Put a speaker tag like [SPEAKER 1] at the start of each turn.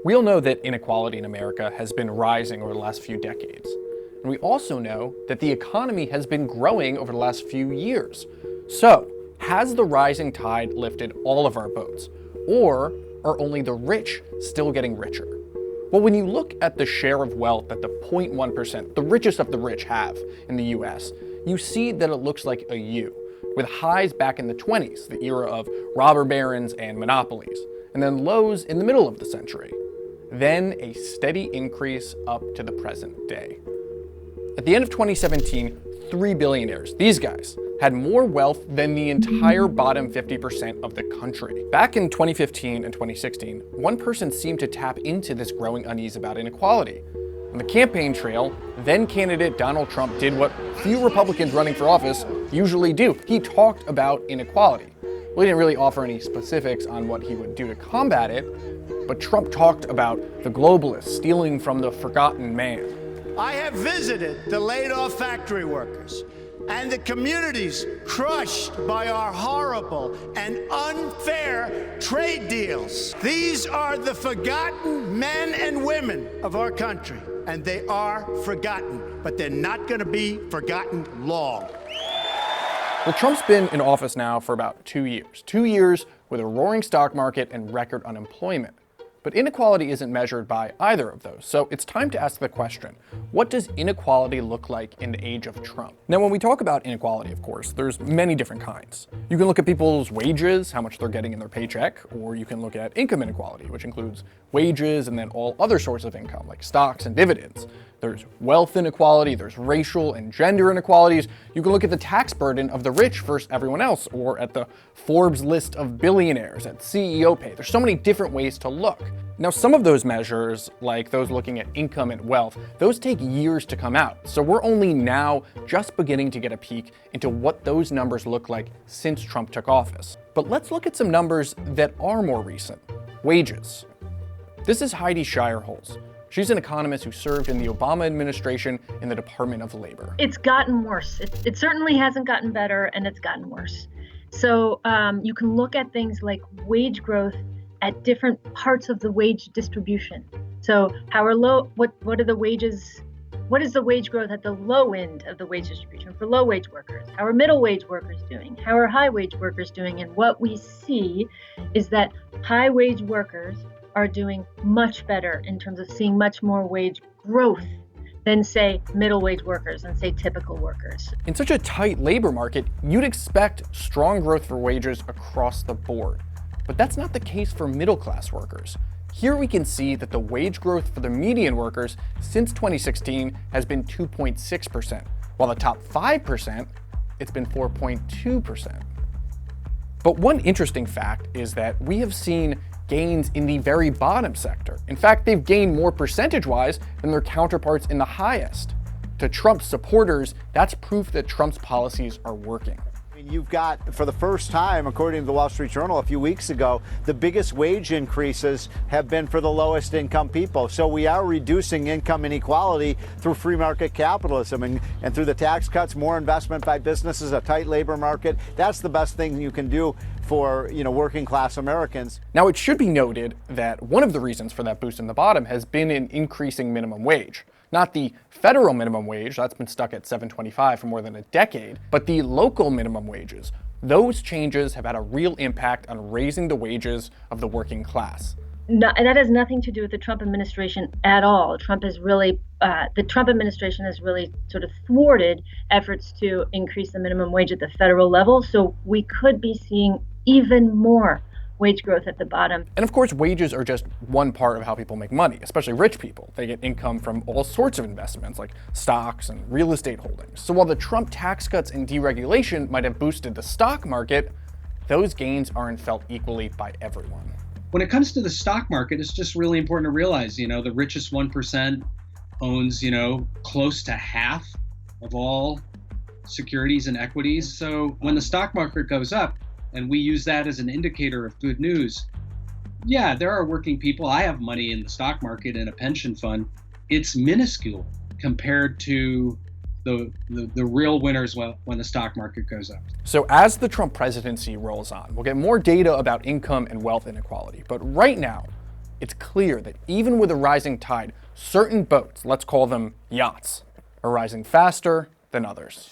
[SPEAKER 1] We all know that inequality in America has been rising over the last few decades. And we also know that the economy has been growing over the last few years. So, has the rising tide lifted all of our boats? Or are only the rich still getting richer? Well, when you look at the share of wealth that the 0.1%, the richest of the rich, have in the US, you see that it looks like a U, with highs back in the 20s, the era of robber barons and monopolies, and then lows in the middle of the century. Then a steady increase up to the present day. At the end of 2017, 3 billionaires, these guys, had more wealth than the entire bottom 50% of the country. Back in 2015 and 2016, one person seemed to tap into this growing unease about inequality. On the campaign trail, then candidate Donald Trump did what few Republicans running for office usually do. He talked about inequality. Well, he didn't really offer any specifics on what he would do to combat it, but Trump talked about the globalists stealing from the forgotten man.
[SPEAKER 2] I have visited the laid-off factory workers and the communities crushed by our horrible and unfair trade deals. These are the forgotten men and women of our country, and they are forgotten, but they're not going to be forgotten long.
[SPEAKER 1] Well, Trump's been in office now for about 2 years. 2 years with a roaring stock market and record unemployment. But inequality isn't measured by either of those. So it's time to ask the question, what does inequality look like in the age of Trump? Now, when we talk about inequality, of course, there's many different kinds. You can look at people's wages, how much they're getting in their paycheck, or you can look at income inequality, which includes wages and then all other sorts of income, like stocks and dividends. There's wealth inequality, there's racial and gender inequalities. You can look at the tax burden of the rich versus everyone else, or at the Forbes list of billionaires, at CEO pay. There's so many different ways to look. Now, some of those measures, like those looking at income and wealth, those take years to come out. So we're only now just beginning to get a peek into what those numbers look like since Trump took office. But let's look at some numbers that are more recent. Wages. This is Heidi Shierholz. She's an economist who served in the Obama administration in the Department of Labor.
[SPEAKER 3] It's gotten worse. It certainly hasn't gotten better, and it's gotten worse. So you can look at things like wage growth at different parts of the wage distribution. So how are what are the wages? What is the wage growth at the low end of the wage distribution for low wage workers? How are middle wage workers doing? How are high wage workers doing? And what we see is that high wage workers are doing much better in terms of seeing much more wage growth than, say, middle wage workers and, say, typical workers.
[SPEAKER 1] In such a tight labor market, you'd expect strong growth for wages across the board. But that's not the case for middle class workers. Here we can see that the wage growth for the median workers since 2016 has been 2.6%, while the top 5%, it's been 4.2%. But one interesting fact is that we have seen gains in the very bottom sector. In fact, they've gained more percentage-wise than their counterparts in the highest. To Trump's supporters, that's proof that Trump's policies are working.
[SPEAKER 4] You've got, for the first time, according to the Wall Street Journal a few weeks ago, the biggest wage increases have been for the lowest income people. So we are reducing income inequality through free market capitalism and through the tax cuts, more investment by businesses, a tight labor market. That's the best thing you can do for working class Americans.
[SPEAKER 1] Now, it should be noted that one of the reasons for that boost in the bottom has been an increasing minimum wage. Not the federal minimum wage, that's been stuck at $7.25 for more than a decade, but the local minimum wages. Those changes have had a real impact on raising the wages of the working class.
[SPEAKER 3] No, and that has nothing to do with the Trump administration at all. The Trump administration has really sort of thwarted efforts to increase the minimum wage at the federal level. So we could be seeing even more wage growth at the bottom.
[SPEAKER 1] And of course, wages are just one part of how people make money, especially rich people. They get income from all sorts of investments like stocks and real estate holdings. So while the Trump tax cuts and deregulation might have boosted the stock market, those gains aren't felt equally by everyone.
[SPEAKER 5] When it comes to the stock market, it's just really important to realize, the richest 1% owns, close to half of all securities and equities. So when the stock market goes up, and we use that as an indicator of good news, yeah, there are working people. I have money in the stock market in a pension fund. It's minuscule compared to the real winners when the stock market goes up.
[SPEAKER 1] So as the Trump presidency rolls on, we'll get more data about income and wealth inequality. But right now, it's clear that even with a rising tide, certain boats, let's call them yachts, are rising faster than others.